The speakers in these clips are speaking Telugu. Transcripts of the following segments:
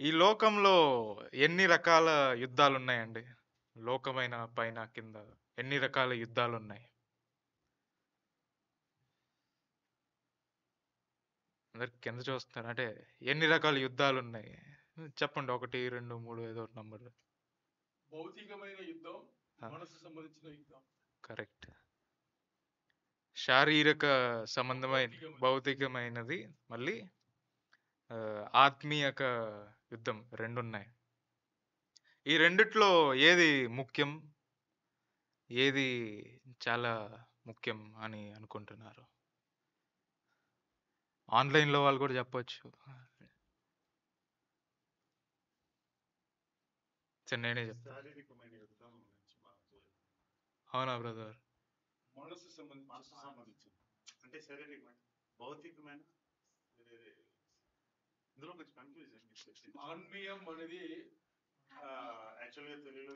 ఈ లోకంలో ఎన్ని రకాల యుద్ధాలున్నాయండి? లోకమైన పైన, కింద ఎన్ని రకాల యుద్ధాలున్నాయి? అందరు కింద చూస్తున్నారు. అంటే ఎన్ని రకాల యుద్ధాలున్నాయి? చెప్పండి. 1, 2, 3 ఏదో ఒక నంబర్. భౌతికమైన యుద్ధం, ఆ! మనసు సంబంధించిన యుద్ధం. కరెక్ట్. శారీరక సంబంధమైన భౌతికమైన భౌతికమైనది. మళ్ళీ ఆత్మీయక యుద్ధం 2 ఉన్నాయి. ఈ రెండిట్లో ఏది ముఖ్యం? ఏది చాలా ముఖ్యం అని అనుకుంటున్నారు? ఆన్‌లైన్‌లో వాళ్ళు కూడా చెప్పొచ్చు. సరే నేనే చెప్తా. శారీరకమైన యుద్ధం గురించి మాట్లాడుతున్నాం. అవునా బ్రదర్? మనసు సంబంధించింది. అంటే శారీరకమైన, భౌతికమైన, వేరే. ఇందులో కొంచెం కన్ఫ్యూజన్. ఆన్మీయం అనేది యాక్చువల్గా తెలుగులో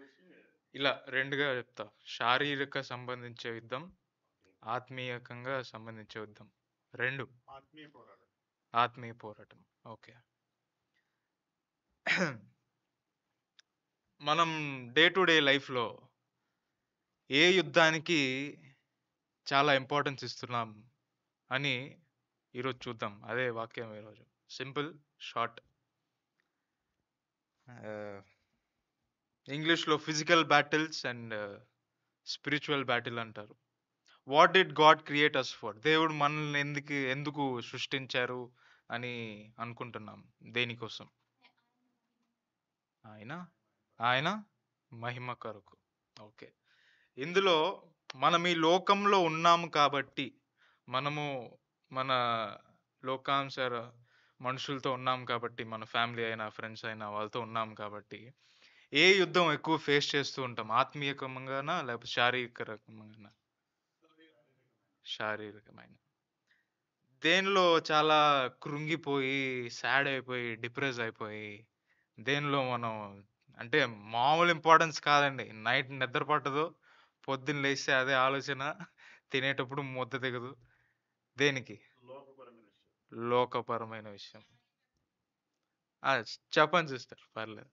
ఇలా 2గా చెప్తా. శారీరక సంబంధించే యుద్ధం, ఆత్మీయకంగా సంబంధించే యుద్ధం. 2. ఆత్మీయ పోరాటం. ఆత్మీయ పోరాటం. ఓకే. మనం డే టు డే లైఫ్‌లో ఏ యుద్ధానికి చాలా ఇంపార్టెన్స్ ఇస్తున్నాం అని ఈరోజు చూద్దాం. అదే వాక్యం ఈరోజు. Simple, short. ఇంగ్లీష్‌లో physical battles and spiritual battle అంటారు. What did God create us for? దేవుడు మనల్ని ఎందుకు సృష్టించారు అని అనుకుంటున్నాం? దేనికోసం? ఆయన ఆయన మహిమ కొరకు. ఓకే. ఇందులో మనం ఈ లోకంలో ఉన్నాము కాబట్టి, మనము మన లోకానుసార మనుషులతో ఉన్నాం కాబట్టి, మన ఫ్యామిలీ అయినా, ఫ్రెండ్స్ అయినా వాళ్ళతో ఉన్నాం కాబట్టి, ఏ యుద్ధం ఎక్కువ ఫేస్ చేస్తూ ఉంటాం? ఆత్మీయకంగానా? లేకపోతే శారీరక రకంగానా? శారీరకమైన. దేనిలో చాలా కృంగిపోయి, సాడ్ అయిపోయి, డిప్రెస్ అయిపోయి, దేనిలో మనం అంటే మామూలు ఇంపార్టెన్స్ కాదండి. నైట్ నిద్ర పట్టదు. పొద్దున్న లేస్తే అదే ఆలోచన. తినేటప్పుడు ముద్ద దిగదు. దేనికి? లోకపరమైన విషయం. లోకపరమైన విషయం. ఆ! చెప్పండి సిస్టర్ పర్లేదు.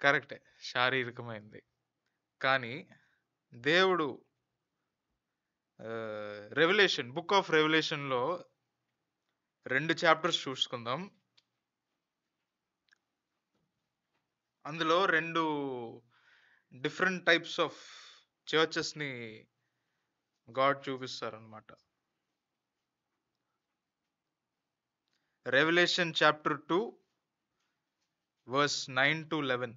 కరెక్టే. శారీరకమైనది. కానీ దేవుడు బుక్ ఆఫ్ రెవల్యూషన్‌లో 2 చాప్టర్స్ చూసుకుందాం. అందులో 2 డిఫరెంట్ టైప్స్ ఆఫ్ చర్చెస్‌ని గాడ్ చూపిస్తారనమాట. Revelation chapter 2 verse 9-11.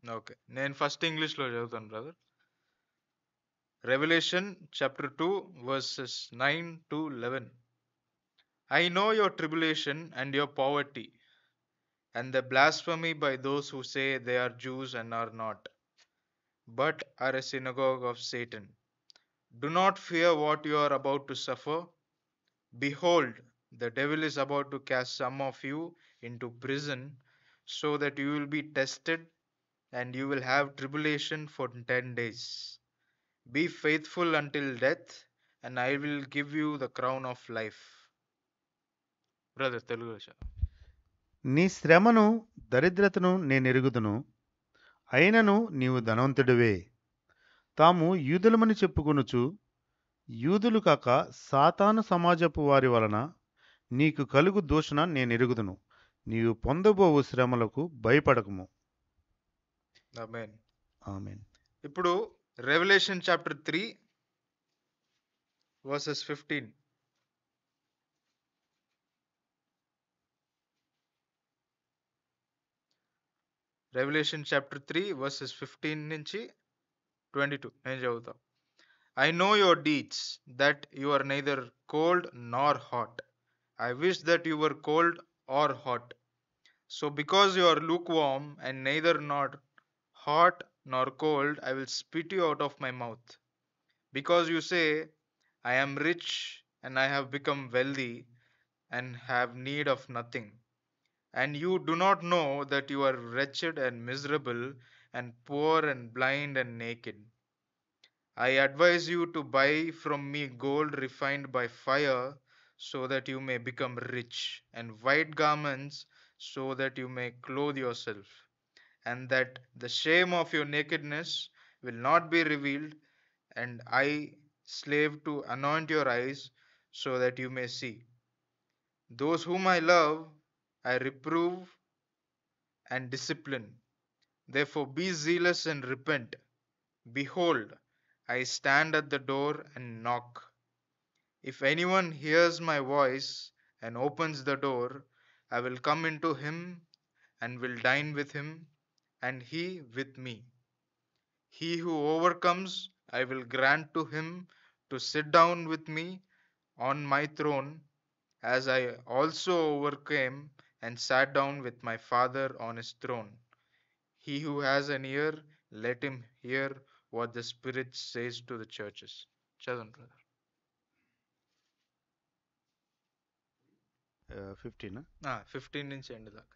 ఓకే. నేను ఫస్ట్ ఇంగ్లీష్‌లో చదువుతాను brother. Revelation chapter 2 verses 9-11. I know your tribulation and your poverty, and the blasphemy by those who say they are Jews and are not, but are a synagogue of Satan. Do not fear what you are about to suffer. Behold, the devil is about to cast some of you into prison, so that you will be tested, and you will have tribulation for 10 days. Be faithful until death, and I will give you the crown of life. Brother, Telugu Rasha. నీ శ్రమను దరిద్రతను నేనెరుగుదును, అయినను నీవు ధనవంతుడివే. తాము యూదులమని చెప్పుకొనుచు యూదులు కాక సాతాను సమాజపు వారి వలన నీకు కలుగు దూషణ నేనెరుగుదును. నీవు పొందబోవు శ్రమలకు భయపడకము. Amen. ఆమేన్. ఇప్పుడు Revelation chapter 3 versus 15. Revelation chapter 3 versus 15 నుంచి 22 నేను చదువుతా. I know your deeds, that you are neither cold nor hot. I wish that you were cold or hot. So because you are lukewarm and neither not hot nor cold, I will spit you out of my mouth. Because you say, I am rich and I have become wealthy and have need of nothing, and you do not know that you are wretched and miserable and poor and blind and naked. I advise you to buy from me gold refined by fire, so that you may become rich, and white garments, so that you may clothe yourself, and that the shame of your nakedness will not be revealed, and I, slave, to anoint your eyes, so that you may see. Those whom I love, I reprove and discipline. Therefore, be zealous and repent. Behold, I stand at the door and knock. If anyone hears my voice and opens the door, I will come into him and will dine with him, and he with me. He who overcomes, I will grant to him to sit down with me on my throne, as I also overcame and sat down with my Father on his throne. He who has an ear, let him hear what the Spirit says to the churches. చదవండి brother. 15. 15 నుంచి ఎండ్ దాకా.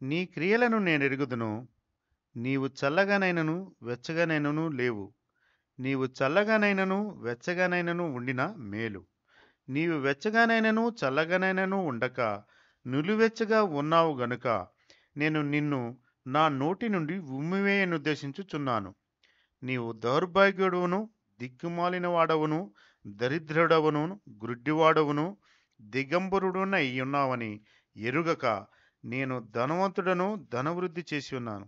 నీ క్రియలను నేనెరుగుదును. నీవు చల్లగానైనను వెచ్చగానైనను లేవు. నీవు చల్లగానైనను వెచ్చగానైనను ఉండిన మేలు. నీవు వెచ్చగానైనను చల్లగానైనను ఉండక నులివెచ్చగా ఉన్నావు గనుక నేను నిన్ను నా నోటి నుండి ఉమ్మివేయనుద్దేశించుచున్నాను. నీవు దౌర్భాగ్యుడవును, దిక్కుమాలిన వాడవును, దరిద్రుడవును, గ్రుడ్డివాడవును, దిగంబరుడునై ఉన్నావని ఎరుగక నేను ధనవంతుడను, ధనవృద్ధి చేసి ఉన్నాను,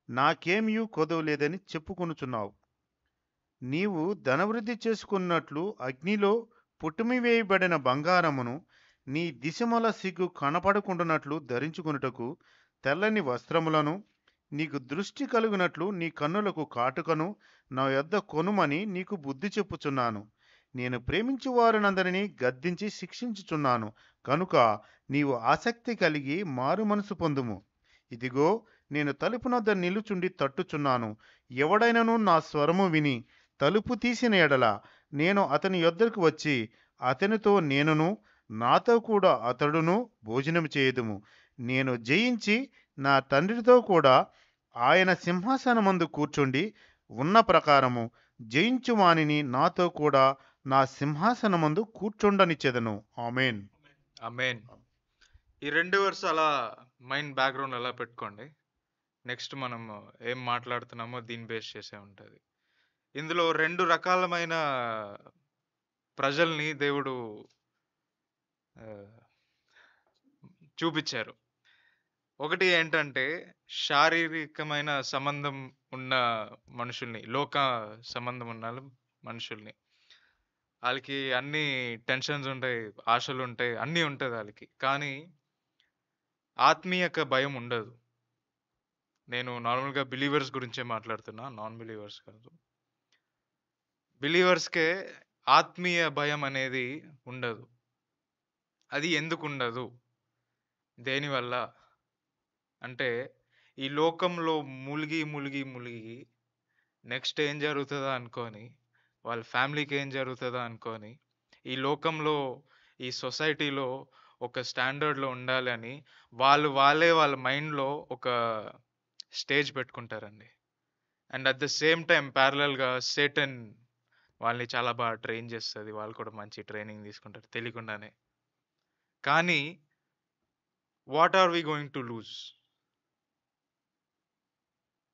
నాకేమియూ కొదవ లేదని చెప్పుకొనుచున్నావు. నీవు ధనవృద్ధి చేసుకున్నట్లు అగ్నిలో పుట్టుమివేయబడిన బంగారమును నీ దిశమల సిగ్గు కనపడకుండానట్లు ధరించుకొనుటకు తెల్లని వస్త్రములను, నీకు దృష్టి కలుగునట్లు నీ కన్నులకు కాటుకను నా యొద్ద కొనుమని నీకు బుద్ధి చెప్పుచున్నాను. నేను ప్రేమించు వారినందరినీ గద్దించి శిక్షించుచున్నాను కనుక నీవు ఆసక్తి కలిగి మారు మనసు పొందుము. ఇదిగో, నేను తలుపునొద్ద నిలుచుండి తట్టుచున్నాను. ఎవడైనను నా స్వరము విని తలుపు తీసిన ఎడల నేను అతని యొద్దకు వచ్చి అతనితో నేనును నాతో కూడా అతడును భోజనం చేయుదుము. నేను జయించి నా తండ్రితో కూడా ఆయన సింహాసనమందు కూర్చుండి ఉన్న ప్రకారము జయించు వానిని నాతో కూడా నా సింహాసనమందు కూర్చుండనిచ్చెదను. ఆమేన్. ఆమేన్. ఈ 2 వర్స్ అలా మైండ్ బ్యాక్గ్రౌండ్ అలా పెట్టుకోండి. నెక్స్ట్ మనం ఏం మాట్లాడుతున్నామో దీన్ని బేస్ చేసే ఉంటుంది. ఇందులో 2 రకాలమైన ప్రజల్ని దేవుడు ఆ, చూపించారు. ఒకటి ఏంటంటే శారీరకమైన సంబంధం ఉన్న మనుషుల్ని, లోక సంబంధం ఉన్న మనుషుల్ని. వాళ్ళకి అన్ని టెన్షన్స్ ఉంటాయి, ఆశలు ఉంటాయి, అన్నీ ఉంటుంది వాళ్ళకి. కానీ ఆత్మీయక భయం ఉండదు. నేను నార్మల్గా బిలీవర్స్ గురించే మాట్లాడుతున్నా, నాన్ బిలీవర్స్ కాదు. బిలీవర్స్కే ఆత్మీయ భయం అనేది ఉండదు. అది ఎందుకు ఉండదు, దేనివల్ల అంటే, ఈ లోకంలో ములిగి ములిగి ములిగి నెక్స్ట్ ఏం జరుగుతుందో అనుకొని, వాళ్ళ ఫ్యామిలీకి ఏం జరుగుతుందో అనుకొని, ఈ లోకంలో, ఈ సొసైటీలో ఒక స్టాండర్డ్లో ఉండాలి అని వాళ్ళే వాళ్ళ మైండ్లో ఒక స్టేజ్ పెట్టుకుంటారండి. And at the same time ప్యారలల్గా సేటన్ వాళ్ళని చాలా బాగా ట్రైన్ చేస్తుంది. వాళ్ళు కూడా మంచి ట్రైనింగ్ తీసుకుంటారు తెలియకుండానే. కానీ what are we going to lose?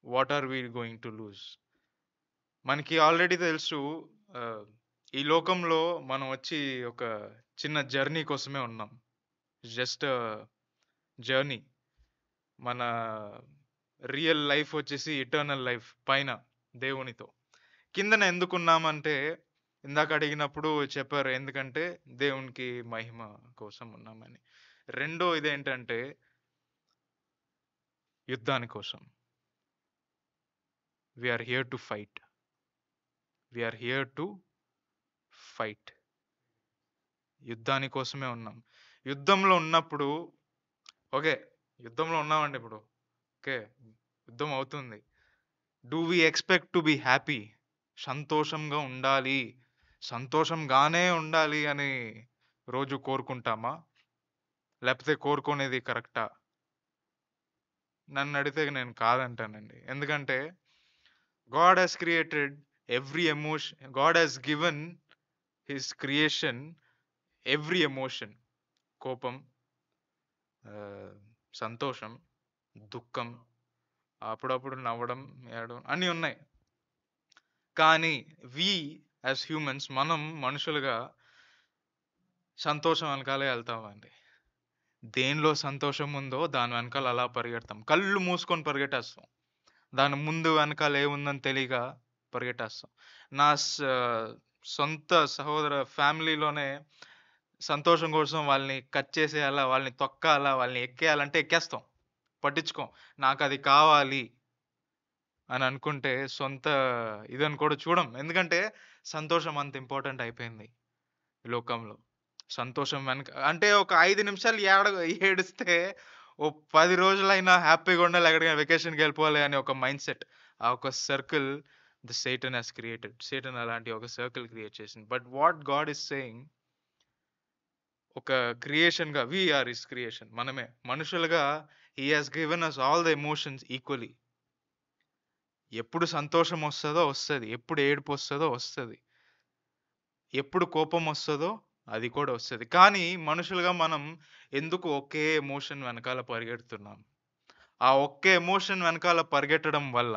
What are we going to lose? మనకి ఆల్రెడీ తెలుసు, ఈ లోకంలో మనం వచ్చి ఒక చిన్న జర్నీ కోసమే ఉన్నాం. Just journey. మన రియల్ లైఫ్ వచ్చేసి ఇటర్నల్ లైఫ్ పైన దేవునితో. కిందన ఎందుకున్నామంటే, ఇందాక అడిగినప్పుడు చెప్పారు ఎందుకంటే దేవునికి మహిమ కోసం ఉన్నామని. రెండో ఇదేంటంటే యుద్ధాని కోసం. We are here to fight. We are here to fight. యుద్ధాని కోసమే ఉన్నాం. యుద్ధంలో ఉన్నప్పుడు ఓకే, యుద్ధంలో ఉన్నామండి ఇప్పుడు. ఓకే, యుద్ధం అవుతుంది. Do we expect to be happy? సంతోషంగా ఉండాలి, సంతోషంగానే ఉండాలి అని రోజు కోరుకుంటామా? లేకపోతే కోరుకునేది కరెక్టా? నన్ను అడిగితే నేను కాదంటానండి. ఎందుకంటే God has created every emotion, God has given his creation every emotion, కోపం, సంతోషం, దుఃఖం, అప్పుడప్పుడు నవ్వడం, ఏడవడం అన్నీ ఉన్నాయి. కానీ వి యాజ్ హ్యూమన్స్, మనం మనుషులుగా సంతోషం వెనకాలే వెళ్తామండి. దేనిలో సంతోషం ఉందో దాని వెనకాల అలా పరిగెడతాం. కళ్ళు మూసుకొని పరిగెట్టేస్తాం. దాని ముందు వెనకాల ఏముందని తెలియక పరిగెట్టేస్తాం. నా సొంత సహోదర ఫ్యామిలీలోనే సంతోషం కోసం వాళ్ళని కట్ చేసేయాలా, వాళ్ళని తొక్కాలా, వాళ్ళని ఎక్కేయాలంటే ఎక్కేస్తాం, పట్టించుకోం. నాకు అది కావాలి అని అనుకుంటే సొంత ఇదని కూడా చూడం. ఎందుకంటే సంతోషం అంత ఇంపార్టెంట్ అయిపోయింది ఈ లోకంలో. సంతోషం వెనక అంటే ఒక 5 నిమిషాలు ఏడిస్తే ఓ 10 రోజులైనా హ్యాపీగా ఉండాలి, ఎక్కడికైనా వెకేషన్‌కి వెళ్ళిపోవాలి అనే ఒక మైండ్ సెట్. ఆ ఒక circle the Satan has created. Satan అలాంటి ఒక సర్కిల్ క్రియేట్ చేసింది. But what God is saying, ఒక క్రియేషన్‌గా వి ఆర్ హిస్ క్రియేషన్. మనమే మనుషులుగా he has given us all the emotions equally. ఎప్పుడు సంతోషం వస్తదో వస్తది. ఎప్పుడు ఏడుపు వస్తదో వస్తది. ఎప్పుడు కోపం వస్తదో అది కూడా వస్తది. కానీ మనుషులుగా మనం ఎందుకు ఒకే ఎమోషన్ వెనకాల పరిగెడుతున్నాం? ఆ ఒక్క ఎమోషన్ వెనకాల పరిగెట్టడం వల్ల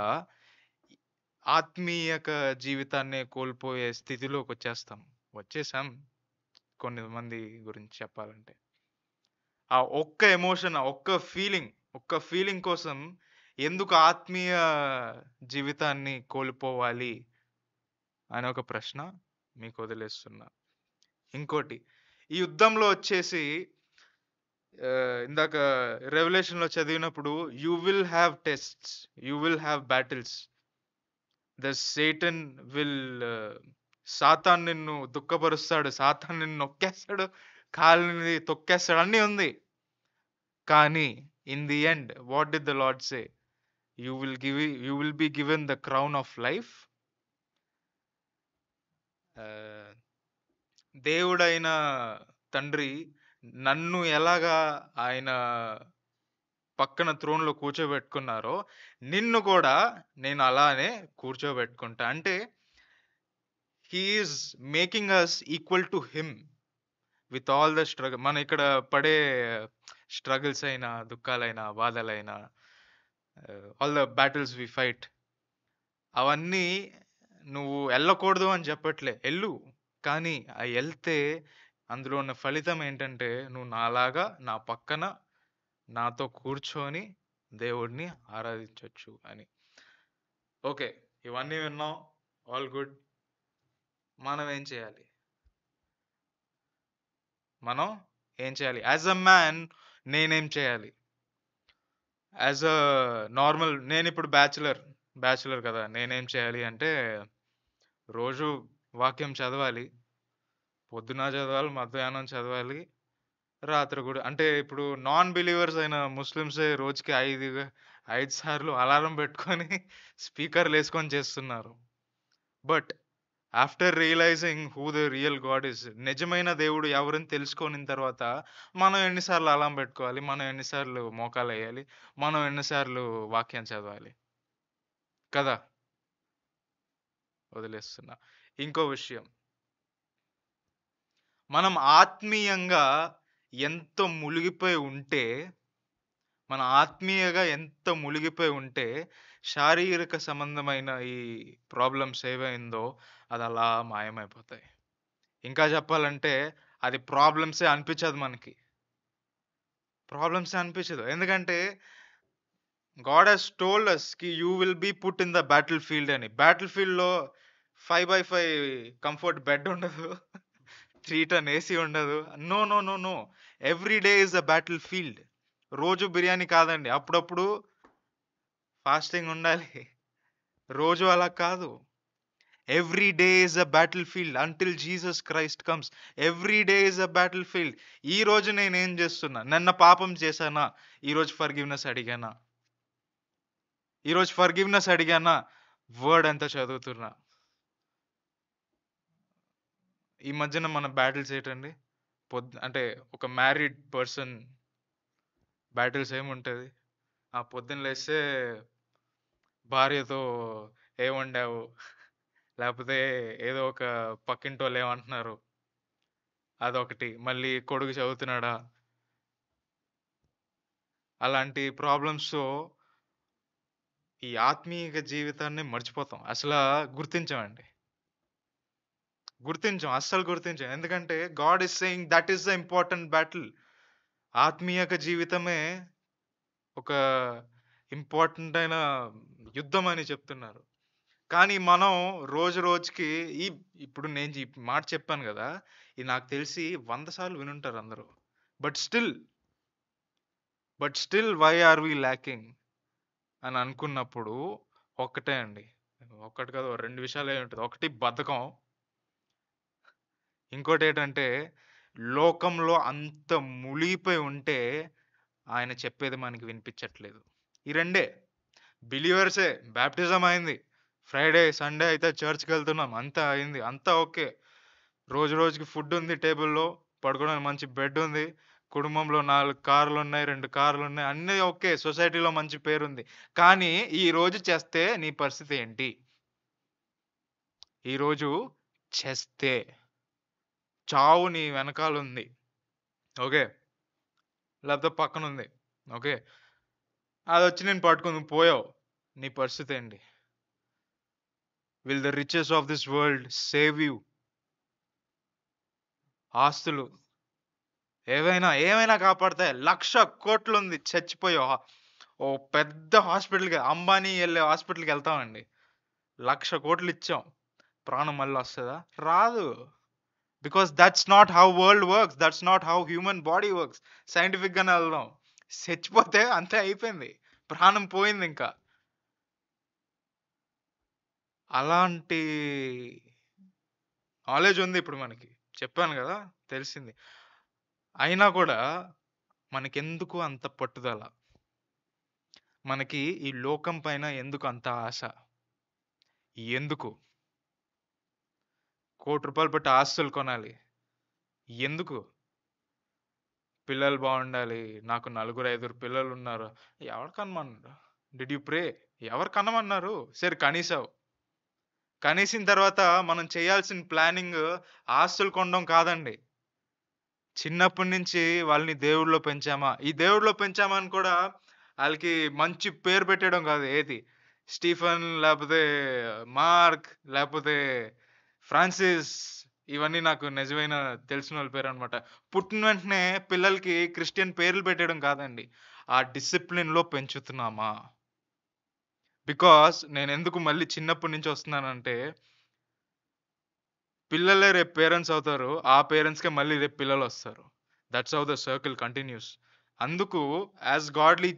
ఆత్మీయక జీవితాన్నే కోల్పోయే స్థితిలోకొచ్చేస్తాం. వచ్చేసాం కొంతమంది గురించి చెప్పాలంటే. ఆ ఒక్క ఎమోషన్, ఆ ఒక్క ఫీలింగ్ కోసం ఎందుకు ఆత్మీయ జీవితాన్ని కోల్పోవాలి అనే ఒక ప్రశ్న మీకు వదిలేస్తున్నా. ఇంకోటి, ఈ యుద్ధంలో వచ్చేసి ఇందాక రెవల్యూషన్‌లో చదివినప్పుడు you will have tests, you will have battles. The Satan will Satan నిన్ను దుఃఖపరుస్తాడు, సాతాన్ నిన్ను నొక్కేస్తాడు, కాళ్ళని తొక్కేస్తాడు, అన్నీ ఉంది. కానీ in the end what did the lord say? You will be given the crown of life. దేవుడైన తండ్రి నన్ను ఎలాగా ఆయన పక్కన థ్రోన్‌లో కూర్చోబెట్టుకున్నారో, నిన్ను కూడా నేను అలానే కూర్చోబెట్టుకుంటా. అంటే he is making us equal to him with all the struggle. మనం ఇక్కడ పడే స్ట్రగుల్స్ అయినా, దుఃఖాలైనా, బాధలైనా, all the battles we fight, అవన్నీ నువ్వు ఎళ్ళకూడదు అని చెప్పట్లే. ఎళ్ళు. కానీ ఎళ్తే అందులో ఉన్న ఫలితం ఏంటంటే, నువ్వు నాలాగా నా పక్కన నాతో కూర్చొని దేవుడిని ఆరాధించొచ్చు అని. ఓకే. ఇవన్నీ విన్నాం. All good. మనం ఏం చేయాలి? యాజ్ ఎ మ్యాన్ నేనేం చేయాలి? యాజ్ ఎ నార్మల్, నేనిప్పుడు బ్యాచిలర్ కదా! నేనేం చేయాలి అంటే, రోజు వాక్యం చదవాలి. పొద్దున చదవాలి, మధ్యాహ్నం చదవాలి, రాత్రి కూడా. అంటే ఇప్పుడు నాన్ బిలీవర్స్ అయిన ముస్లిమ్సే రోజుకి 5 సార్లు అలారం పెట్టుకొని స్పీకర్‌లేసుకొని చేస్తున్నారు. But after realising who the real God is, నిజమైన దేవుడు ఎవరని తెలుసుకొనిన తర్వాత మనం ఎన్ని సార్లు అలారం పెట్టుకోవాలి? మనం ఎన్ని సార్లు మోకాలేయాలి? మనం ఎన్ని సార్లు వాక్యం చదవాలి? కదా! వదిలేస్తున్నా. ఇంకో విషయం, మనం ఆత్మీయంగా ఎంత మునిగిపోయి ఉంటే, శారీరక సంబంధమైన ఈ ప్రాబ్లమ్స్ ఏవైందో అది అలా మాయమైపోతాయి. ఇంకా చెప్పాలంటే అది ప్రాబ్లమ్సే అనిపించదు మనకి. ఎందుకంటే గాడ్ హస్ టోల్డ్ us కి you will be put in the battlefield అని. బ్యాటిల్ ఫీల్డ్‌లో 5x5 కంఫర్ట్ బెడ్ ఉండదు. 3 టన్ ఏసీ ఉండదు. No, no, no, no. Every day is a battlefield. రోజు బిర్యానీ కాదండి. అప్పుడప్పుడు ఫాస్టింగ్ ఉండాలి. రోజు అలా కాదు. Every day is a battlefield until Jesus Christ comes. Every day is a battlefield. ఈ రోజు నేనేం చేస్తున్నా? నిన్న పాపం చేశానా? ఈరోజు ఫర్‌గివ్‌నెస్ అడిగానా? వర్డ్ ఎంత చదువుతున్నా? ఈ మధ్యన మన బ్యాటిల్స్ ఏంటండి? అంటే ఒక మ్యారీడ్ పర్సన్ బ్యాటిల్స్ ఏముంటది? పొద్దున్న లేస్తే భార్యతో ఏం వండావు? లేకపోతే ఏదో ఒక పక్కింటోళ్ళు ఏమంటున్నారు అదొకటి. మళ్ళీ కొడుకు చదువుతున్నాడా? అలాంటి ప్రాబ్లమ్స్‌తో ఈ ఆత్మీయ జీవితాన్ని మర్చిపోతాం. గుర్తించమండి. అస్సలు గుర్తించం. ఎందుకంటే God is saying that is the important battle. ఆత్మీయక జీవితమే ఒక ఇంపార్టెంట్ అయిన యుద్ధం అని చెప్తున్నారు. కానీ మనం రోజు రోజుకి ఈ ఇప్పుడు నేను ఈ మాట చెప్పాను గదా! ఇది నాకు తెలిసి 100 సార్లు వినుంటారు అందరూ. But still, why are we lacking అని అనుకున్నప్పుడు ఒక్కటే అండి. ఒక్కటి కాదు 2 విషయాలే ఉంటది. ఒకటి బద్ధకం. ఇంకోటేటంటే లోకంలో అంత మునిగిపోయి ఉంటే ఆయన చెప్పేది మనకి వినిపించట్లేదు. ఈ రెండే. బిలీవర్సే బాప్టిజం అయింది. ఫ్రైడే, సండే అయితే చర్చ్‌కెళ్తున్నాం. అంతా అయింది. అంతా ఓకే. రోజు రోజుకి ఫుడ్ ఉంది టేబుల్‌లో. పడుకోవడానికి మంచి బెడ్ ఉంది. కుటుంబంలో 4 కార్లున్నాయి, 2 కార్లున్నాయి. అన్నీ ఓకే. సొసైటీలో మంచి పేరుంది. కానీ ఈరోజు చేస్తే నీ పరిస్థితి ఏంటి? ఈరోజు చేస్తే చావు నీ వెనకాలుంది. ఓకే. లేకపోతే పక్కనుంది. ఓకే. అదొచ్చి నిన్ను పట్టుకుంది. నువ్వు పోయావు. నీ పరిస్థితి ఏంటి? Will the riches of this world save you? ఆస్తులు ఏమైనా కాపాడతాయి. 1,00,00,000 ఉంది. చచ్చిపోయావు. ఓ పెద్ద హాస్పిటల్‌కి అంబానీ ఎళ్ళే హాస్పిటల్‌కి ఎళ్తామండి. 1,00,00,000 ఇచ్చాం. ప్రాణం మళ్ళీ వస్తదా? రాదు. Because that's not how world works. That's not how human body works. సైంటిఫిక్‌గానే వెళ్దాం. చచ్చిపోతే అంతే అయిపోయింది. ప్రాణం పోయిందింకా. అలాంటి నాలెడ్జ్ ఉంది ఇప్పుడు మనకి. చెప్పాను గదా! తెలిసింది. అయినా కూడా మనకెందుకు అంత పట్టుదల? మనకి ఈ లోకం పైన ఎందుకు అంత ఆశ? ఎందుకు? ₹1,00,00,000 పెట్టి ఆస్తులు కొనాలి. ఎందుకు? పిల్లలు బావుండాలి. నాకు నలుగురు, ఐదుగురు పిల్లలున్నారు. ఎవరు కనమన్నారు? Did you pray? ఎవరు కనమన్నారు? సరే కనేసావు. కనేసిన తర్వాత మనం చేయాల్సిన ప్లానింగ్ ఆస్తులు కొనడం కాదండి. చిన్నప్పటి నుంచి వాళ్ళని దేవుడిలో పెంచామా? ఈ దేవుడిలో పెంచామని కూడా ఆళ్ళకి మంచి పేరు పెట్టడం కాదు. ఏది? స్టీఫెన్ లేపోతే మార్క్ లేపోతే ఫ్రాన్సిస్ ఇవన్నీ నాకు నిజమైన తెలిసినోళ్ళ పేరనమాట. పుట్టిన వెంటనే పిల్లలకి క్రిస్టియన్ పేర్లు పెట్టడం కాదండి. ఆ డిసిప్లిన్‌లో పెంచుతున్నామా? బికాజ్ నేనెందుకు మళ్ళీ చిన్నప్పటి నుంచి వస్తున్నానంటే, పిల్లలే రేపు పేరెంట్స్ అవుతారు. ఆ పేరెంట్స్‌కే మళ్ళీ రేపు పిల్లలొస్తారు. That's how the circle continues. అందుకు యాస్ గాడ్‌లీ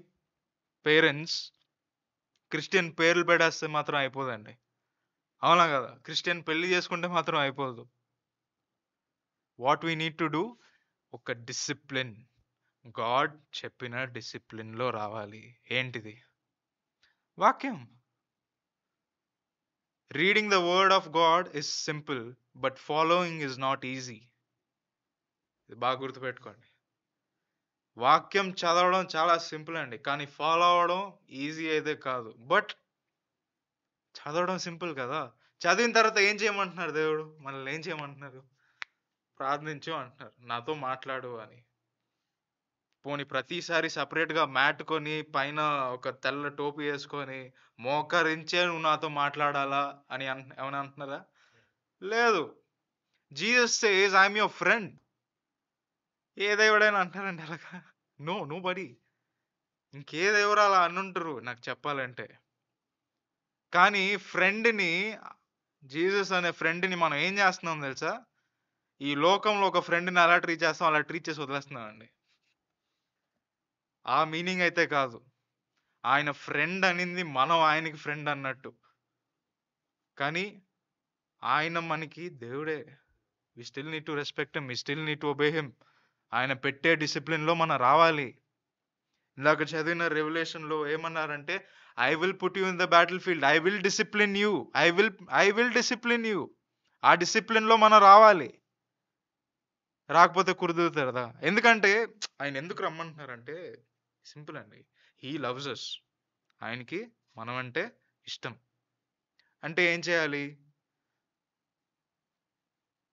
పేరెంట్స్ క్రిస్టియన్ పేర్లు పెట్టేస్తే మాత్రం అయిపోదండి. అవునా గదా! క్రిస్టియన్ పెళ్లి చేసుకుంటే మాత్రం అయిపోదు. What we need to do ఒక డిసిప్లిన్. గాడ్ చెప్పిన డిసిప్లిన్‌లో రావాలి. ఏంటిది? వాక్యం. Reading the word of God is simple. But following is not easy. ఇది బాగా గుర్తుపెట్టుకోండి. వాక్యం చదవడం చాలా సింపుల్ అండి. కానీ ఫాలో అవ్వడం ఈజీ అయితే కాదు. బట్ చదవడం సింపుల్ కదా! చదివిన తర్వాత ఏం చేయమంటున్నారు దేవుడు? మనల్ని ఏం చేయమంటున్నారు? ప్రార్థించు అంటున్నారు. నాతో మాట్లాడు అని. పోనీ ప్రతిసారి సెపరేట్‌గా మ్యాట్ కొని, పైన ఒక తెల్ల టోపీ యేసుకొని, మోకరించే నువ్వు నాతో మాట్లాడాలా అని ఏమన్నా అంటున్నారా? లేదు. Jesus says I am your friend. ఏ దేవుడైనా అంటారండి అలాగా? నో. నోబడీ. ఇంకే దేవుడు అలా అనుంటరు నాకు చెప్పాలంటే. కానీ జీసస్ అనే ఫ్రెండ్‌ని మనం ఏం జేస్తున్నాం దెలుసా? ఈ లోకంలో ఒక ఫ్రెండ్‌ని ఎలా ట్రీట్ చేస్తామో అలా ట్రీట్ చేసి వదిలేస్తున్నామండి. ఆ మీనింగ్ అయితే కాదు. ఆయన ఫ్రెండ్ అనింది మనం ఆయనకి ఫ్రెండ్ అన్నట్టు. కానీ ఆయన మనకి దేవుడే. We still need to respect him. We still need to obey him. ఆయన పెట్టే డిసిప్లిన్‌లో మనం రావాలి. ఇందాక చదివిన రెవల్యూషన్‌లో ఏమన్నారంటే, I will put you in the battlefield. I will discipline you. I will discipline you. ఆ డిసిప్లిన్‌లో మనం రావాలి. రాకపోతే కుదురుతదా? ఎందుకంటే ఆయన ఎందుకు రమ్మంటున్నారంటే సింపుల్ అండి. He loves us. ఆయనకి మనమంటే ఇష్టం. అంటే ఏం చేయాలి?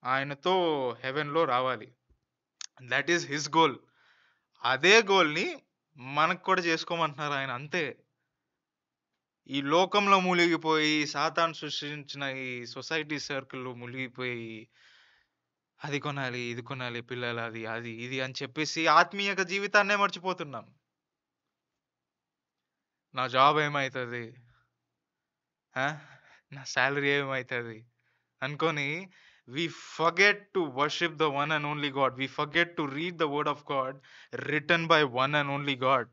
ఆయనతో హెవెన్లో రావాలి. That is his goal. అదే గోల్ని మనకు కూడా చేసుకోమంటున్నారు ఆయన, అంతే. ఈ లోకంలో మునిగిపోయి సాతాను సృష్టించిన ఈ సొసైటీ సర్కిల్లో మునిగిపోయి అది కొనాలి, ఇది కొనాలి, పిల్లలు అది అది ఇది అని చెప్పేసి ఆత్మీయ జీవితాన్నే మర్చిపోతున్నాం. నా జాబ్ ఏమవుతుంది, నా శాలరీ ఏమవుతుంది అనుకొని we forget to worship the one and only God. We forget to read the word of God written by one and only God.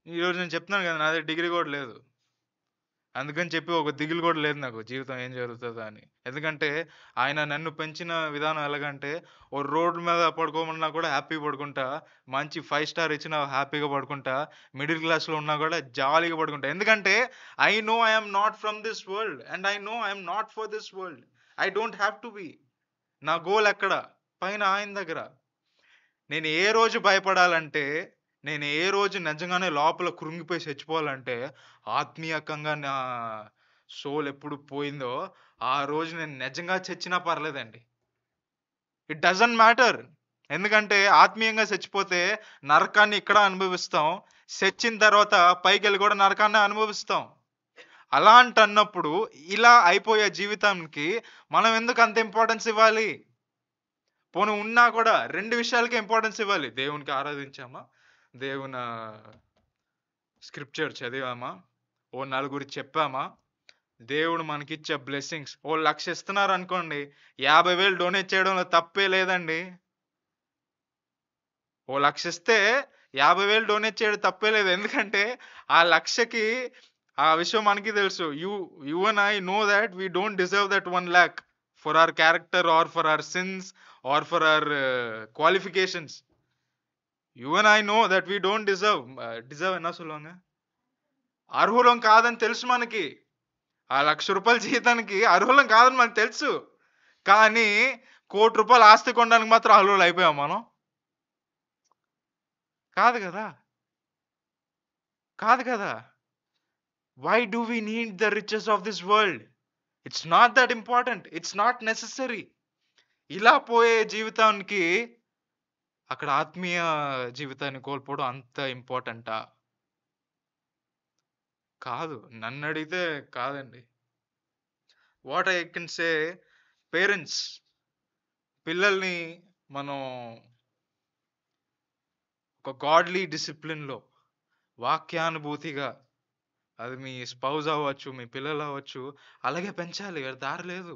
ఈరోజు నేను చెప్తున్నాను కదా, నాది డిగ్రీ కూడా లేదు, అందుకని చెప్పి ఒక దిగులు కూడా లేదు నాకు జీవితం ఏం జరుగుతుందో అని. ఎందుకంటే ఆయన నన్ను పెంచిన విధానం ఎలాగంటే, ఓ రోడ్డు మీద పడుకోమన్నా కూడా హ్యాపీ పడుకుంటా, మంచి 5 స్టార్ ఇచ్చినా హ్యాపీగా పడుకుంటా, మిడిల్ క్లాస్లో ఉన్నా కూడా జాలీగా పడుకుంటా. ఎందుకంటే I know I'm not from this world and I no I'm not for this world. I don't have to be. నా గోల్ ఎక్కడ? పైన ఆయన దగ్గర. నేను ఏ రోజు భయపడాలంటే, నేను ఏ రోజు నిజంగానే లోపల కృంగిపోయి చచ్చిపోవాలంటే, ఆత్మీయకంగా నా సోల్ ఎప్పుడు పోయిందో ఆ రోజు నేను నిజంగా చచ్చినా పర్లేదండి. It doesn't matter. ఎందుకంటే ఆత్మీయంగా చచ్చిపోతే నరకాన్ని ఇక్కడ అనుభవిస్తాం, చచ్చిన తర్వాత పైకి వెళ్ళి కూడా నరకాన్ని అనుభవిస్తాం. అన్నప్పుడు ఇలా అయిపోయే జీవితానికి మనం ఎందుకు అంత ఇంపార్టెన్స్ ఇవ్వాలి? పోనీ ఉన్నా కూడా 2 విషయాలకే ఇంపార్టెన్స్ ఇవ్వాలి. దేవునికి ఆరాధించామా, దేవుని స్క్రిప్చర్ చదివామా, ఓ నలుగురు చెప్పామా, దేవుడు మనకిచ్చే బ్లెస్సింగ్స్. ఓ 1,00,000 ఇస్తున్నారు అనుకోండి, 50,000 డొనేట్ చేయడంలో తప్పే లేదండి. ఓ 1,00,000 ఇస్తే 50,000 డొనేట్ చేయడం తప్పే లేదు. ఎందుకంటే ఆ 1,00,000కి ఆ విషయం మనకి తెలుసు. You and I know that we don't deserve that 1,00,000 for our character or for our sins or for our qualifications. You and I know that we don't deserve ఎన్నా సొల్లువాంగ, అర్హులం కాదని తెలుసు మనకి. ఆ 1,00,000 రూపాయల జీతానికి అర్హులం కాదని మనకు తెలుసు. కానీ ₹1,00,00,000 ఆస్తి కొనడానికి మాత్రం అర్హులు అయిపోయాం మనం? కాదు కదా, కాదు కదా. Why do we need the riches of this world? It's not that important, it's not necessary. ఇలా పోయే జీవితానికి అక్కడ ఆత్మీయ జీవితాన్ని కోల్పోవడం అంత ఇంపార్టెంటా? కాదు, నన్ను అడిగితే కాదండి. What I can say, parents పిల్లల్ని మనం ఒక గాడ్లీ డిసిప్లిన్లో, వాక్యానుభూతిగా, అది మీ స్పౌజ్ అవ్వచ్చు, మీ పిల్లలు అవ్వచ్చు, అలాగే పెంచాలి. వేరే దారి లేదు.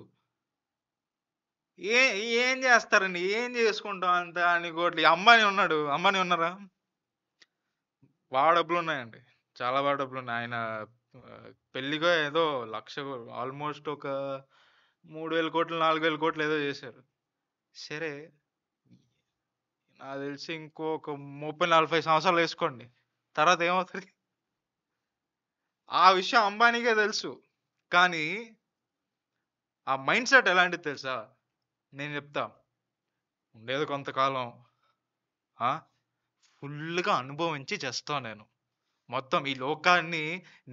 ఏ ఏం చేస్తారండి, ఏం చేసుకుంటాం అంత అని కోట్లు. అంబానీ ఉన్నాడు, అంబానీ ఉన్నారా? బాగా డబ్బులు ఉన్నాయండి, చాలా బాగా డబ్బులు ఉన్నాయి. ఆయన పెళ్లిగా ఏదో 1,00,000, ఆల్మోస్ట్ ఒక 3,000 కోట్లు 4,000 కోట్లు ఏదో చేశారు. సరే, నాకు తెలిసి ఇంకొక 30-40 సంవత్సరాలు వేసుకోండి, తర్వాత ఏమవుతుంది ఆ విషయం అంబానీకే తెలుసు. కానీ ఆ మైండ్ సెట్ ఎలాంటిది తెలుసా? నేను చెప్తా, ఉండేది కొంతకాలం, ఫుల్గా అనుభవించి చేస్తాను నేను. మొత్తం ఈ లోకాన్ని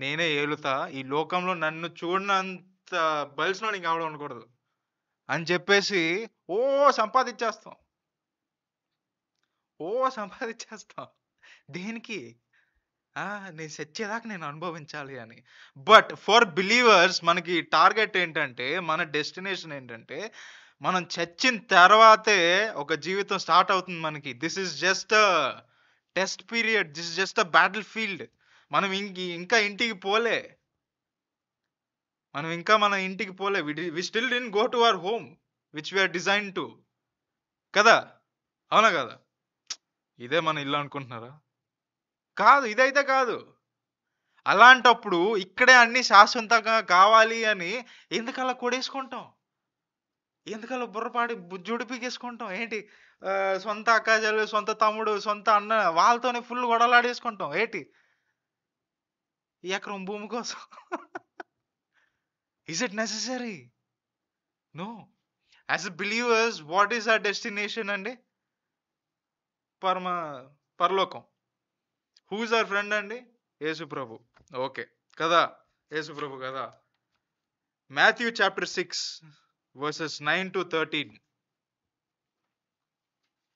నేనే ఏలుతా, ఈ లోకంలో నన్ను చూడనంత బలిసినో నీకు కావడం ఉండకూడదు అని చెప్పేసి ఓ సంపాదించేస్తాం, ఓ సంపాదించేస్తాం. దేనికి? నేను చచ్చేదాకా నేను అనుభవించాలి అని. బట్ ఫర్ బిలీవర్స్ మనకి టార్గెట్ ఏంటంటే, మన డెస్టినేషన్ ఏంటంటే, మనం చచ్చిన తర్వాతే ఒక జీవితం స్టార్ట్ అవుతుంది మనకి. This is just a test period, this is just a battlefield. మనం ఇంకా ఇంటికి పోలే, మన ఇంటికి పోలే. We still didn't go to our home which we're design to. కదా, అవునా కదా? ఇదే మన ఇల్లు అనుకుంటున్నారా? కాదు, ఇదైతే కాదు. అలాంటప్పుడు ఇక్కడే అన్ని శాశ్వతంగా కావాలి అని ఎందుకలా కొడేసుకుంటాం? ఎందుకలా బుర్రపాడి జుడి పీకేసుకుంటాం? ఏంటి, సొంత అక్కాజలు, సొంత తమ్ముడు, సొంత అన్న, వాళ్ళతోనే ఫుల్ గొడవలాడేసుకుంటాం ఏంటి? ఈ ఎకరం భూమి కోసం. Is it necessary? No. As a believers, what is our destination అండి? పరలోకం. హూ ఇస్ అవర్ ఫ్రెండ్ అండి? యేసు ప్రభు. ఓకే కదా, యేసు ప్రభు కదా. Matthew chapter 6 verses 9 to 13.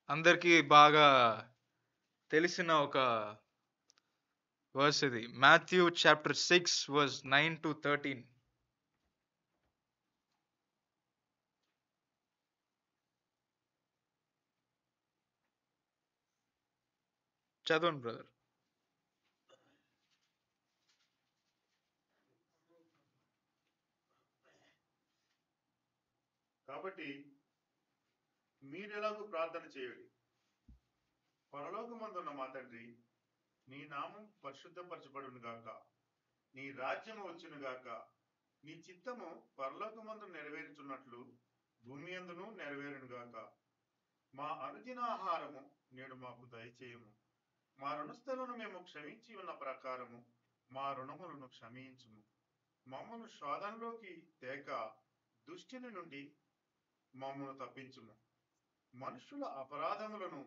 అందరికీ బాగా తెలిసిన ఒక వర్స్ ఇది. Matthew chapter 6 verse 9 to 13. చదవండి బ్రదర్. కాబట్టి మీరెలాగూ ప్రార్థన చేయుడి. పరలోకమందున్న మా తండ్రి, నీ నామం పరిశుద్ధపరచబడును గాక, నీ రాజ్యము వచ్చును గాక, నీ చిత్తము పరలోకమందు నెరవేరుచున్నట్లు భూమి అందును నెరవేరును గాక. మా అనుదిన ఆహారము నేడు మాకు దయచేయము. మా రుణస్థులను మేము క్షమించి ఉన్న ప్రకారము మా రుణములను క్షమించుము. మమ్మను శోధనలోకి తేక దుష్టుని నుండి మమ్మను తప్పించుము. మనుషుల అపరాధములను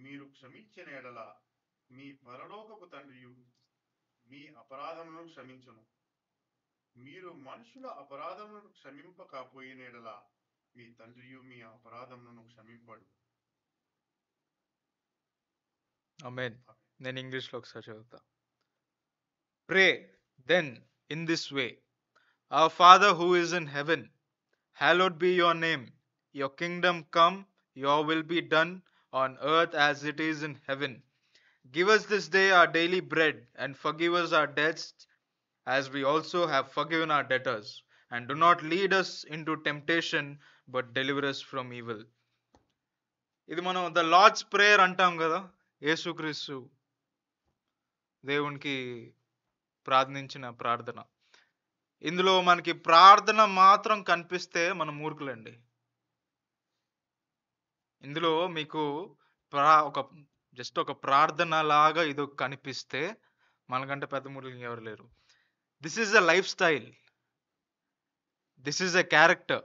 మీరు క్షమించిన ఎడల మీ పరలోకపు తండ్రియు మీ అపరాధములను క్షమించును. మీరు మనుషుల అపరాధములను క్షమింపకపోయిన ఎడల మీ తండ్రియు మీ అపరాధములను క్షమింపడు. ఆమేన్. నేను ఇంగ్లీష్లో ఒకసారి చదువుతా. Pray then in this way, Our Father who is in heaven, hallowed be your name. Your kingdom come, your will be done on earth as it is in heaven. Give us this day our daily bread, and forgive us our debts as we also have forgiven our debtors. And do not lead us into temptation, but deliver us from evil. ఇది మనం ద లార్డ్స్ ప్రేయర్ అంటాం కదా. యేసుక్రీస్తు దేవునికి ప్రార్థించిన ప్రార్థన. ఇందులో మనకి ప్రార్థన మాత్రం కనిపిస్తే మనం మూర్ఖులండి. ఇందులో మీకు ఒక ప్రార్థన లాగా ఇది కనిపిస్తే మనకంటే పెద్ద మూర్ఖులు ఎవరు లేరు. This is a life style, this is a character.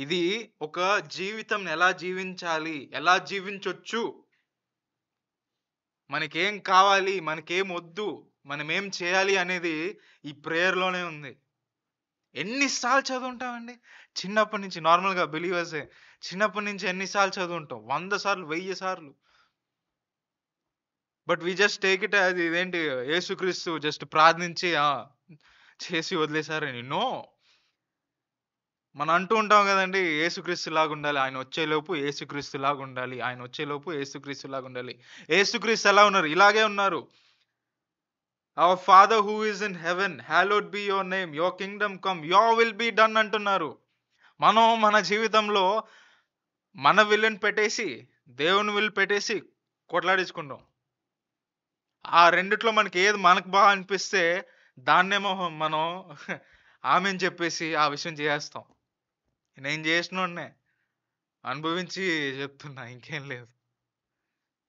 ఇది ఒక జీవితం ఎలా జీవించాలి, ఎలా జీవించొచ్చు, మనకేం కావాలి, మనకేం వద్దు, మనం ఏం చేయాలి అనేది ఈ ప్రేయర్లోనే ఉంది. ఎన్నిసార్లు చదువుంటామండి చిన్నప్పటి నుంచి. నార్మల్గా బిలీవర్సే చిన్నప్పటి నుంచి ఎన్నిసార్లు చదువుంటాం? 100 సార్లు, 1000 సార్లు. But we just take it అది ఇదేంటి యేసుక్రీస్తు జస్ట్ ప్రార్థించి చేసి వదిలేశారని. నో, మనం అంటూ ఉంటాం కదండి, యేసుక్రీస్తు లాగా ఉండాలి, ఆయన వచ్చేలోపు యేసుక్రీస్తు లాగా ఉండాలి, ఆయన వచ్చేలోపు యేసుక్రీస్తు లాగా ఉండాలి. యేసుక్రీస్తు ఎలా ఉన్నారు? ఇలాగే ఉన్నారు. Our Father who is in heaven, hallowed be your name, your kingdom come, your will be done అంటున్నారు. మనం మన జీవితంలో మన విల్లుని పెట్టేసి దేవుని విల్ పెట్టేసి కొట్లాడించుకుంటాం. ఆ రెండిట్లో మనకి ఏది మనకు బాగా అనిపిస్తే దాన్నేమో మనం ఆమెను చెప్పేసి ఆ విషయం చేస్తాం. నేను చేసినోడ్నే అనుభవించి చెప్తున్నా, ఇంకేం లేదు.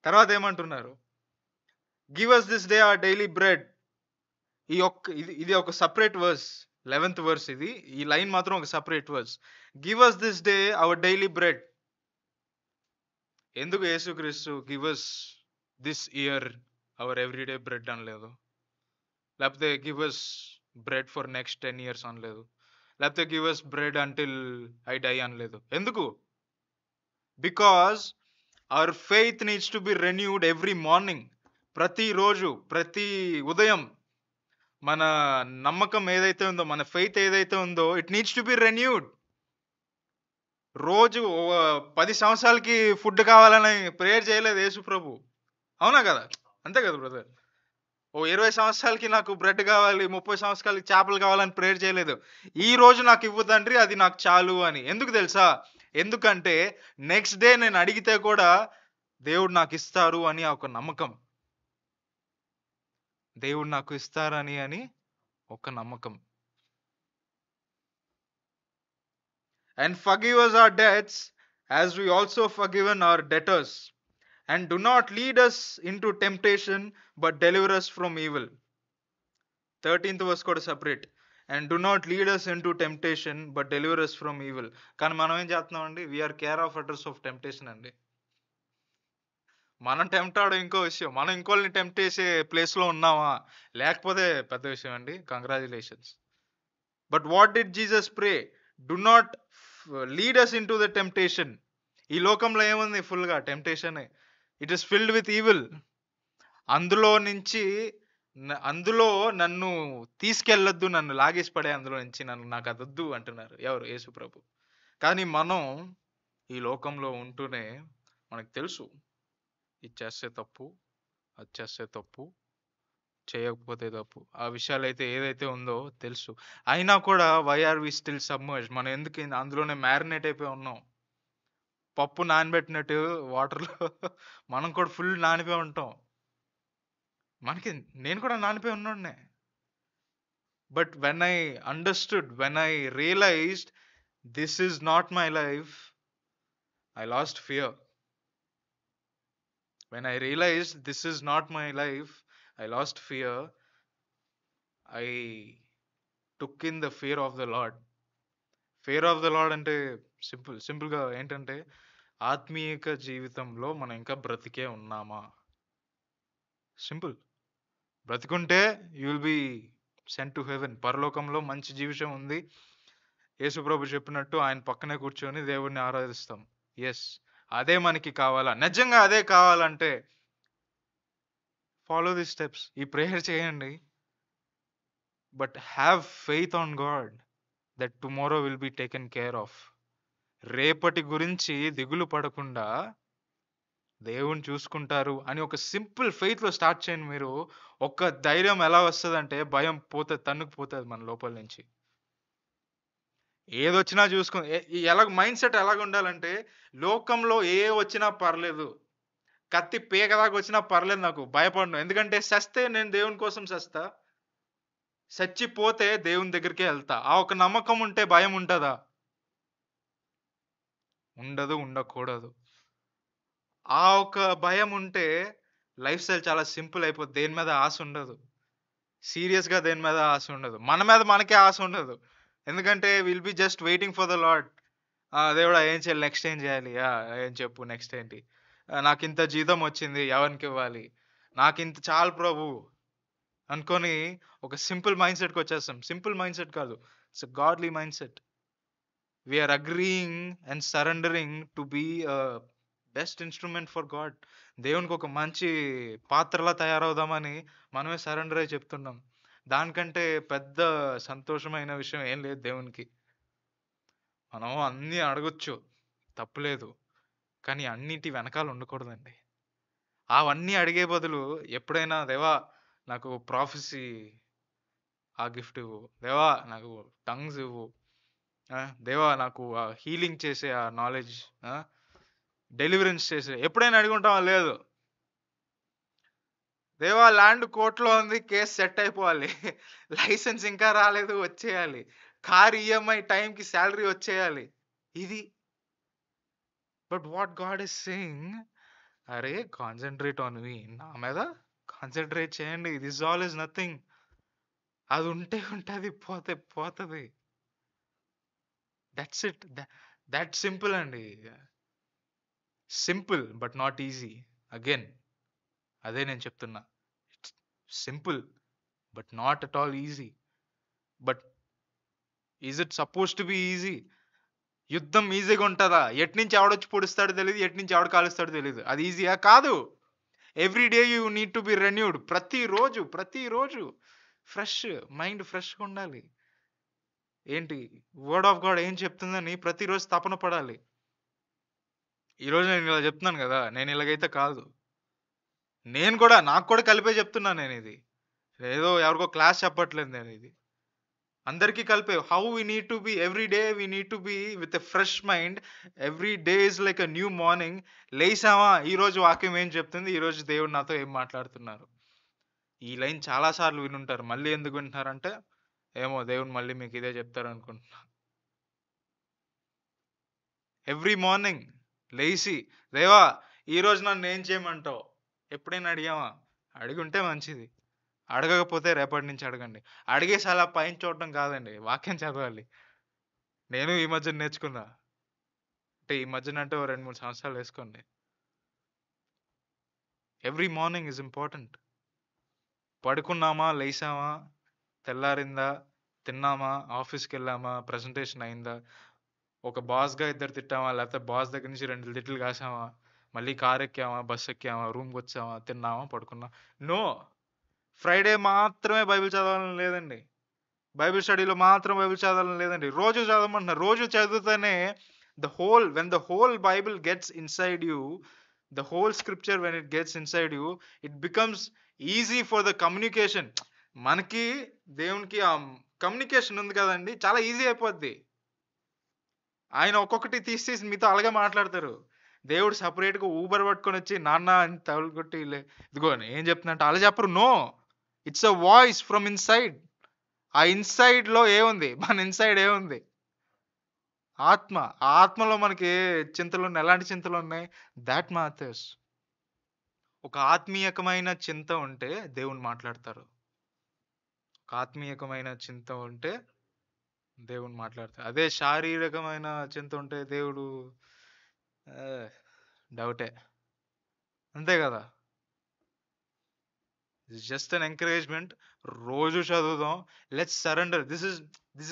తర్వాత ఏమంటున్నారు? Give us this day our daily bread. ఇది ఒక సపరేట్ వర్స్, 11th వర్స్. ఇది ఈ లైన్ మాత్రం ఒక separate verse. Give us this day our daily bread. ఎందుకు యేసుక్రీస్తు give us this year our everyday bread అనలేదు? లేకపోతే give us bread for next 10 years అనలేదు? లేకపోతే give us bread until I die అనలేదు? ఎందుకు? Because our faith needs to be renewed every morning. ప్రతిరోజు, ప్రతి ఉదయం మన నమ్మకం ఏదైతే ఉందో, మన ఫెయిత్ ఏదైతే ఉందో, it needs to be renewed. రోజు 10 సంవత్సరాలకి ఫుడ్ కావాలని ప్రేయర్ చేయలేదు యేసు ప్రభు, అవునా కదా? అంతే కదా బ్రదర్? 20 సంవత్సరాలకి నాకు బ్రెడ్ కావాలి, 30 సంవత్సరాలకి చేపలు కావాలని ప్రేయర్ చేయలేదు. ఈ రోజు నాకు ఇవ్వు తండ్రి, అది నాకు చాలు అని. ఎందుకు తెలుసా? ఎందుకంటే నెక్స్ట్ డే నేను అడిగితే కూడా దేవుడు నాకు ఇస్తారు అని ఒక నమ్మకం. దేవుడు నాకు ఇస్తారని ఒక నమ్మకం. And forgive us our debts as we also forgiven our debtors, and do not lead us into temptation but deliver us from evil. 13th verse కూడా separate. And do not lead us into temptation but deliver us from evil. కానీ మనం ఏం చేస్తున్నాం అండి? We're care of address of temptation అండి. మనం టెంప్ట్ అవడం ఇంకో విషయం, మనం ఇంకోళ్ళని టెంప్ట్ చేసే ప్లేస్లో ఉన్నామా లేకపోతే పెద్ద విషయం అండి. Congratulations. But what did Jesus pray? Do not lead us into the temptation. ఈ లోకంలో ఏముంది? ఫుల్గా temptation. It is filled with evil. అందులో నుంచి అందులో నన్ను తీసుకెళ్ళొద్దు, నన్ను లాగేసి పడే అందులో నుంచి, నాకు అదొద్దు అంటున్నారు ఎవరు? యేసు ప్రభు. కానీ మనం ఈ లోకంలో ఉంటూనే మనకు తెలుసు ఇది చేస్తే తప్పు, అది చేస్తే తప్పు, చేయకపోతే తప్పు. ఆ విషయాలు అయితే ఏదైతే ఉందో తెలుసు. అయినా కూడా why are we still submerged? మనం ఎందుకు అందులోనే మ్యారినేట్ అయిపోయి ఉన్నాం? పప్పు నానబెట్టినట్టు వాటర్లో మనం కూడా ఫుల్ నానిపోయి ఉంటాం. నేను కూడా నానిపోయి ఉన్నోడ్నే. But when I understood, when I realised this is not my life, I lost fear. When I realized this is not my life, I lost fear. I took in the fear of the Lord. Fear of the Lord అంటే సింపుల్గా ఏంటంటే, ఆత్మీయక జీవితంలో మనం ఇంకా బ్రతికే ఉన్నామా? సింపుల్. బ్రతికుంటే you will be sent to heaven. పరలోకంలో మంచి జీవితం ఉంది. యేసుప్రభు చెప్పినట్టు ఆయన పక్కనే కూర్చొని దేవుడిని ఆరాధిస్తాం. ఎస్, అదే మనకి కావాలా? నిజంగా అదే కావాలంటే ఫాలో ది స్టెప్స్. ఈ ప్రేయర్ చేయండి. But have faith on God that tomorrow will be taken care of. రేపటి గురించి దిగులు పడకుండా దేవుని చూసుకుంటారు అని ఒక సింపుల్ ఫెయిత్లో స్టార్ట్ చేయండి మీరు. ఒక్క ధైర్యం ఎలా వస్తుందంటే, భయం పోతుంది, తన్నుకుపోతుంది మన లోపల నుంచి. ఏదొచ్చినా చూసుకుని మైండ్ సెట్ ఎలాగ ఉండాలంటే, లోకంలో ఏ వచ్చినా పర్లేదు, కత్తి పేక దాకా వచ్చినా పర్లేదు, నాకు భయపడను. ఎందుకంటే సస్తే నేను దేవుని కోసం సస్తా, చచ్చిపోతే దేవుని దగ్గరికే వెళ్తా. ఆ ఒక నమ్మకం ఉంటే భయం ఉంటుందా? ఉండదు, ఉండకూడదు. ఆ ఒక భయం ఉంటే లైఫ్ స్టైల్ చాలా సింపుల్ అయిపోతుంది. దేని మీద ఆశ ఉండదు, సీరియస్గా దేని మీద ఆశ ఉండదు, మన మీద మనకే ఆశ ఉండదు. ఎందుకంటే will be just waiting for the lord. దేవుడా ఏం చేయాలి, నెక్స్ట్ ఏం చేయాలి, ఏం చెప్పు, నెక్స్ట్ ఏంటి, నాకు ఇంత జీతం వచ్చింది, ఎవరికి ఇవ్వాలి, నాకు ఇంత చాలు ప్రభు అనుకొని ఒక సింపుల్ మైండ్ సెట్కి వచ్చేస్తాం. సింపుల్ మైండ్ సెట్ కాదు, it's godly mindset. We're agreeing and surrendering to be best instrument for God. దేవునికి ఒక మంచి పాత్రలా తయారవుదామని మనమే సరెండర్ అయి చెప్తున్నాం. దానికంటే పెద్ద సంతోషమైన విషయం ఏం లేదు దేవునికి. మనం అన్నీ అడగొచ్చు, తప్పులేదు, కానీ అన్నిటి వెనకాల ఉండకూడదండి. అవన్నీ అడిగే బదులు ఎప్పుడైనా దేవా నాకు ప్రాఫెసీ ఆ గిఫ్ట్ ఇవ్వు, దేవా నాకు టంగ్స్ ఇవ్వు, దేవా నాకు హీలింగ్ చేసే ఆ నాలెడ్జ్, డెలివరెన్స్ చేసే, ఎప్పుడైనా అడుగుంటావా? లేదు. దేవా ల్యాండ్ కోర్టులో ఉంది, కేసు సెట్ అయిపోవాలి, లైసెన్స్ ఇంకా రాలేదు, వచ్చేయాలి, కార్ ఈఎంఐ టైంకి శాలరీ వచ్చేయాలి, ఇది. But what God is saying, అరే కాన్సన్ట్రేట్ ఆన్ మీ, నా మీద కాన్సన్ట్రేట్ చేయండి, దిస్ ఆల్ ఇస్ నథింగ్. అది ఉంటే ఉంటుంది, పోతే పోతుంది. That's it. దట్ సింపుల్ అండి. Simple but not easy. Again అదే నేను చెప్తున్నా, simple but not at all easy. But is it suppose to be easy? యుద్ధం ఈజీగా ఉంటుందా? ఎట్నుంచి ఎవడొచ్చి పొడుస్తాడో తెలియదు, ఎట్నుంచి ఎవడు కాలుస్తాడో తెలియదు. అది ఈజీయా? కాదు. Every day you need to B renewed. ప్రతిరోజు ఫ్రెష్ మైండ్, ఫ్రెష్గా ఉండాలి. ఏంటి వర్డ్ ఆఫ్ గాడ్ ఏం చెప్తుందని ప్రతిరోజు తపన పడాలి. ఈరోజు నేను ఇలా చెప్తున్నాను కదా, నేను ఇలాగైతే కాదు. నాకు కూడా కలిపే చెప్తున్నాను నేను. ఇది ఏదో ఎవరికో క్లాస్ చెప్పట్లేదు నేను, ఇది అందరికీ కలిపే. How we need to be every day, we need to be with a fresh mind. Every day is like a new morning. లేసామా, ఈరోజు వాక్యం ఏం చెప్తుంది, ఈరోజు దేవుడు నాతో ఏం మాట్లాడుతున్నారు. ఈ లైన్ చాలాసార్లు వినుంటారు. మళ్ళీ ఎందుకు వింటున్నారంటే, ఏమో దేవుడు మళ్ళీ మీకు ఇదే చెప్తారు అనుకుంటున్నా. ఎవ్రీ మార్నింగ్ లేచి, దేవా ఈరోజు నన్ను ఏం చేయమంటావు, ఎప్పుడైనా అడిగామా? అడిగి ఉంటే మంచిది, అడగకపోతే రేపటి నుంచి అడగండి. అడిగేసి అలా పైన చూడటం కాదండి, వాక్యం చదవాలి. నేను ఈ మధ్యన నేర్చుకున్నా. అంటే ఈ మధ్యన అంటే 2-3 సంవత్సరాలు వేసుకోండి. Every morning is important. పడుకున్నామా, లేసామా, తెల్లారిందా, తిన్నామా, ఆఫీస్కి వెళ్ళామా, ప్రజెంటేషన్ అయిందా, ఒక బాస్గా ఇద్దరు తిట్టామా, లేకపోతే బాస్ దగ్గర నుంచి 2 తిట్లు కాసామా, మళ్ళీ కార్ ఎక్కామా, బస్ ఎక్కామా, రూమ్కి వచ్చామా, తిన్నామా, పడుకున్నాం. నో, ఫ్రైడే మాత్రమే బైబిల్ చదవాలని లేదండి. బైబిల్ స్టడీలో మాత్రం బైబిల్ చదవాలని లేదండి. రోజు చదవమంటున్నారు. రోజు చదివితేనే when the whole Bible gets inside you, the whole scripture when it gets inside you, it becomes easy for the communication. మనకి దేవునికి ఆ కమ్యూనికేషన్ ఉంది కదండి, చాలా ఈజీ అయిపోద్ది. ఆయన ఒక్కొక్కటి తీసి మీతో అలాగే మాట్లాడతారు. దేవుడు సపరేట్గా ఊబర్ పట్టుకొని వచ్చి నాన్న అని తగులు కొట్టి ఇదిగో ఏం చెప్తున్నట్టు అలా చెప్పరు. No, it's a voice from inside. ఆ ఇన్సైడ్ లో ఏముంది, మన ఇన్సైడ్ ఏముంది? ఆత్మ. ఆ ఆత్మలో మనకి ఏ చింతలు ఉన్నాయి, ఎలాంటి చింతలు ఉన్నాయి? That matters. ఒక ఆత్మీయకమైన చింత ఉంటే దేవుని మాట్లాడతారు. ఒక ఆత్మీయకమైన చింత ఉంటే దేవుని మాట్లాడతారు. అదే శారీరకమైన చింత ఉంటే దేవుడు డౌటే. అంతే కదా. Just an encouragement. రోజు చదువుదాం. Let's surrender. This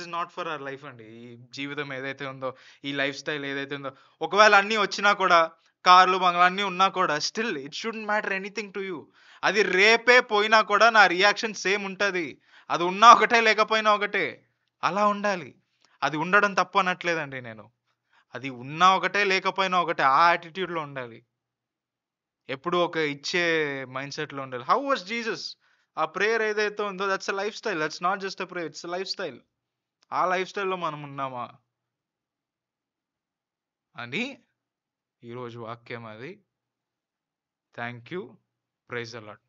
is not for our life అండి. ఈ జీవితం ఏదైతే ఉందో, ఈ లైఫ్ స్టైల్ ఏదైతే ఉందో, ఒకవేళ అన్నీ వచ్చినా కూడా, కార్లు బంగ్లా అన్నీ ఉన్నా కూడా, still it shouldn't matter anything to you. అది రేపే పోయినా కూడా నా రియాక్షన్ సేమ్ ఉంటుంది. అది ఉన్నా ఒకటే, లేకపోయినా ఒకటే. అలా ఉండాలి. అది ఉండడం తప్పు అనట్లేదండి నేను. అది ఉన్నా ఒకటే, లేకపోయినా ఒకటే. ఆ యాటిట్యూడ్లో ఉండాలి. ఎప్పుడు ఒక ఇచ్చే మైండ్ సెట్లో ఉండాలి. How was Jesus? ఆ ప్రేయర్ ఏదైతే ఉందో that's a lifestyle. That's not just a prayer, it's a lifestyle. ఆ లైఫ్ స్టైల్లో మనం ఉన్నామా అని ఈరోజు వాక్యం అది. Thank you. Praise the lord.